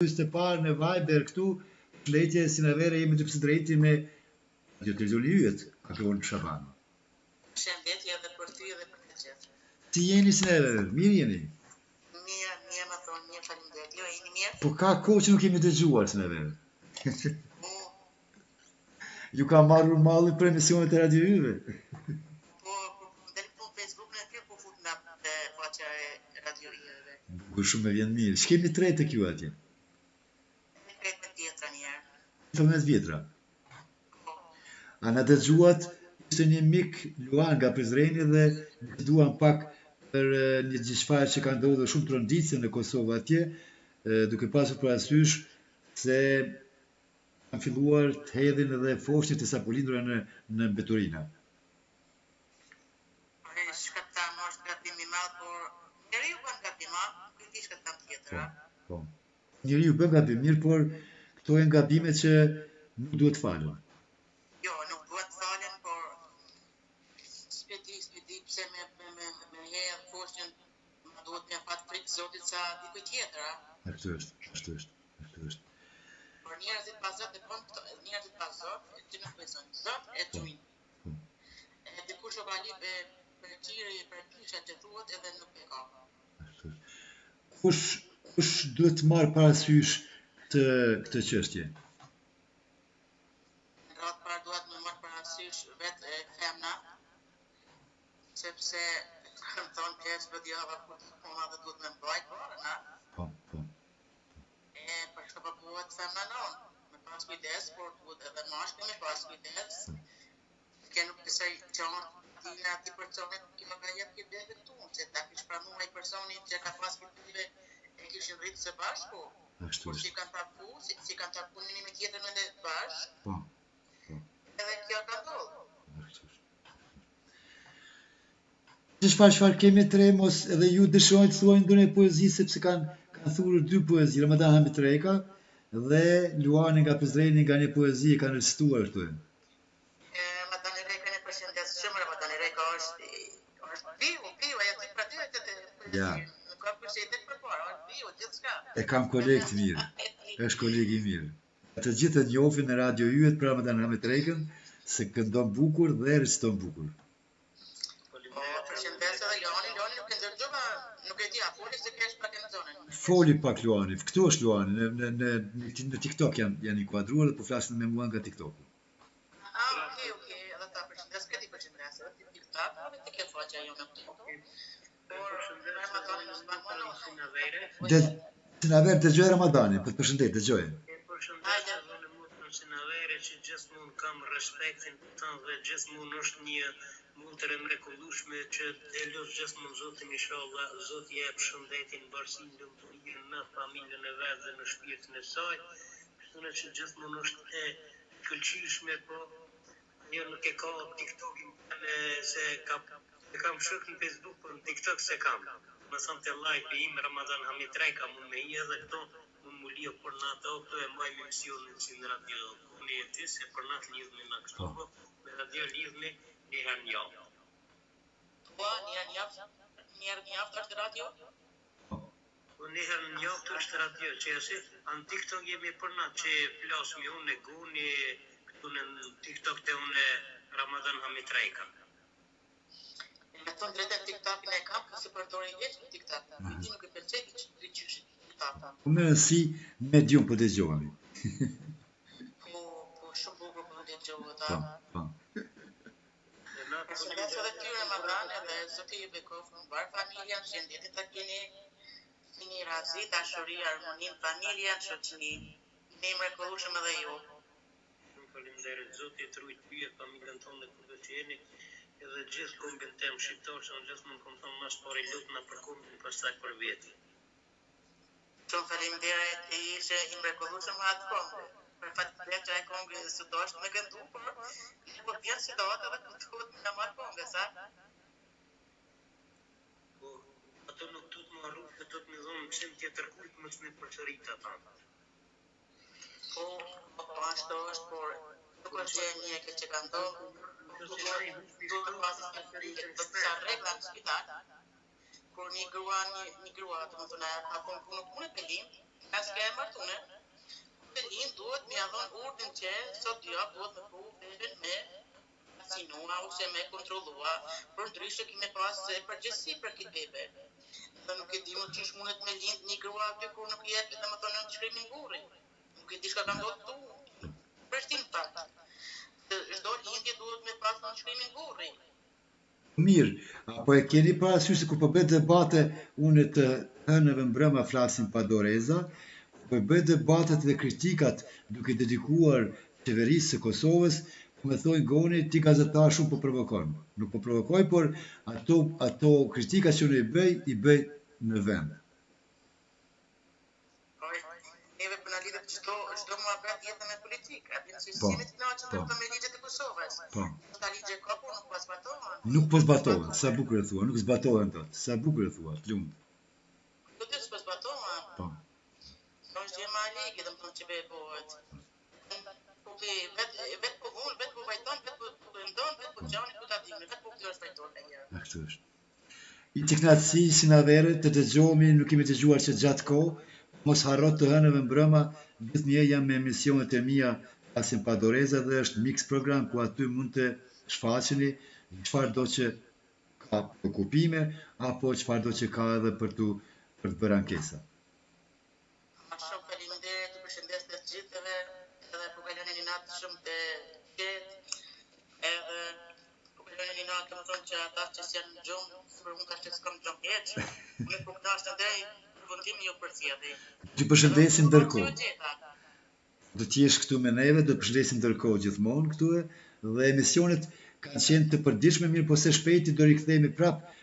të parë në Viber këtu, letje si në vere jemi të pësë drejti me Radio Televizion Yjet, Akron Shabano. Shëndetje edhe për ty edhe për të gjithë. Si jeni si neve, mirë jeni? Mirë më thonë, mirë faleminderit. Jo, jeni mirë? Po ka kohë që nuk kemi dëgjuar si neve. Ju ka marrur malli për emisionet e Radio Yve. Po, ndër po Facebook në kjo po fut nga faqja e Radio Yve. Bukur shumë me vjen mirë. Shkemi tre të kjo atje? 13 vjetra njerë. 13 vjetra. A na dëgjuat, ishte një mik Luan nga Prizreni dhe në duan pak për një gjithçfarë që ka ndodhur shumë tronditse në Kosovë atje, duke pasur parasysh se kanë filluar të hedhin edhe foshnjët e sapolindura në mbeturina. Shkëtam është gabim i madh, por njeriu bën gabim, këtë shkëtam tjetër. Po. Njeriu bën gabim mirë, por këto janë gabimet që nuk duhet falen. Jo, nuk duhet falen, por s'pedi pse me hedh foshnjën, më duhet me fat frikë Zotit sa dikujt tjetër, Ashtu është. Por njerëzit pa Zot e bën këto, njerëzit pa Zot që nuk besojnë Zot e çujnë. Dikush o ka lip për qiri, për kisha që thuhet edhe nuk e ka. Kush duhet të marrë parasysh këtë çështje? Në radhë parë duhet me marrë parasysh vetë femna, sepse më thonë pjesë vëdjava kur të puna dhe duhet me mbajt parën, Po. Për shka përbuhet femna non, me pas kujdes, por duhet edhe mashke me pas kujdes, ke nuk kësaj qanë tina ati personit kima ka jetë këtë dhe këtu, se ta kish pranua i personit që ka pas këtë e kishin rritë së bashku, por si kanë taku një me tjetër në dhe bashkë, edhe kjo ka ndodhë. Çfarë kemi tre, mos edhe ju dëshironi të thuani ndonjë poezi, sepse kanë thurur 2 poezi, Ramadan Hamitreka dhe Luani nga Prizreni nga një poezi e kanë recituar këtu. Ramadan Reka ne përshëndes shumë, Ramadan Reka është piu, ajo të pratyre të Ja. Nuk ka përshëndet për para, është piu, gjithçka. E kam koleg të mirë, është koleg i mirë. Të gjithë e njohin në Radio Yjet për Ramadan Hamitrekën, se këndon bukur dhe reciton bukur. Përshëndes edhe Luani nuk e ndërgjova, nuk e di, a foli se kesh pak në zonën. Foli pak Luani, këtu është Luani, në TikTok janë inkuadruar dhe po flasin me mua nga TikToku. Okej, edhe ta përshëndes, këti përshëndes, edhe TikTok, edhe të ke faqja jo në TikTok. Por, Ramadanin është bakmono. Sinaver, dëgjoj Ramadanin, për të përshëndet, dëgjoj. Hajde. Sinaver që gjithmonë kam respektin tënd dhe gjithmonë është një mutër e mrekullueshme që e lut gjithmonë Zotin inshallah, Zoti jep shëndetin, bashkinë, lumturinë në familjen e vet dhe në shpirtin e saj. Kështu që gjithmonë është e këlqyeshme, po jo nuk e ka TikTokin se kam shok në Facebook, por në TikTok se kam. Më thënë të like im Ramadan Hamitreka mund me i edhe këto mund mu lio për natë auto e maj me misionin si në radio kone e ty se për natë lidhme në kështu po me radio lidhme një herë një javë. Po, një herë një javë është radio? Po një herë një javë është radio që jesi anë TikTok jemi për natë që flasmi unë e guni këtu në TikTok të unë Ramadan Hamitreka. Me tonë drejten TikTokin e kam, kësë përdori e që TikTok. Ti nuk e përceti që të qyshit TikTok. Po me nësi medium për dëgjohemi. Po, shumë bukur për dëgjohet, Po. Përshëndes edhe ty Ramadan, edhe Zoti ju bekof në mbar familjen, shëndetit të keni razi, dashuri, harmonin, familjen, shoqëni. Ne mrekullueshëm edhe ju. Faleminderit Zoti të rujt ty e familjen tonë kudo që jeni. Edhe gjithë kombin tem shqiptar që në gjithë mund këmë thonë mas pari lutna për kombin pastaj për vjetë. Shumë faleminderit e ishe i mrekullueshëm atë kombë. Për fatë të që e kombë së do është me gëndu, por në po vjetë si do atë edhe këtut në marë kombë, sa? Po, ato nuk të të marru, dhe të të me dhonë në qenë tjetër kujtë më që me përqërit ata. Po, ashtu është, por nuk është që një e këtë që ka ndohë, duhet pasë të sa regla në spital, kur një grua, të më thune, akon punë e pelim, Nga s'ke e martune, të lind duhet me adhon urdin që sot ja duhet me pru beben me sinua ose me kontrollua, për ndryshe kime pas përgjësi për këtë bebe. Dhe nuk e di më që shmunet me lind një grua aty kur nuk jetë dhe më thonë në të shkrimin burri. Nuk e di shka ka ndodhë tu. Përshtin pak. Çdo lindje duhet me pas në shkrimin burri. Mirë, apo e keni parasysh se kur po bëhet debate, unë të hënëve mbrëma flasim pa doreza, po bëhet debatet dhe kritikat duke dedikuar qeverisë së Kosovës, me thojnë goni, ti gazetar shumë po provokon. Nuk po provokoj, por ato kritika që unë i bëj në vend. Neve për në lidhët çdo mua bet jetën me politikë, atë në sësime të knaqën dhe me ligjet e Kosovës. Ta ligje ka, po nuk pas zbatohen. Nuk po zbatohen, sa bukur e thua, nuk zbatohen tot, sa bukur e thua, të lumë. Do të s'po zbatohen. Po. Në është gjema ligje, dhe më thonë që bëhet. Vetë po vunë, vetë po vajton, vetë po ndonë, vetë po gjani, po ta dimë, vetë po këtë është vajton e njërë. Ashtu është. I të knatësi si na vere, të dëgjohemi, nuk kemi dëgjuar që gjatë kohë, mos harrot të hënëve mbrëma, gjithnjë jam me emisionet e mia Flasim pa doreza dhe është mix program ku aty mund të shfaqeni çfarë do që ka okupime apo çfarë do që ka edhe për të bërë ankesa. Shumë faleminderit, të përshëndes të gjithëve, edhe po kaloni një natë shumë të qetë, edhe po kaloni një natë, më thonë që ata që s'janë në gjumë, për unë ka që s'kam gjumë heqë, unë po knashtë ndaj, përfundim një përcjellje. Të përshëndesim ndërkohë. Do t'jesh këtu me neve, do të përshëndesim ndërkohë gjithmonë këtu dhe emisionet kanë qenë të përditshme, mirë po se shpejti do rikthehemi prapë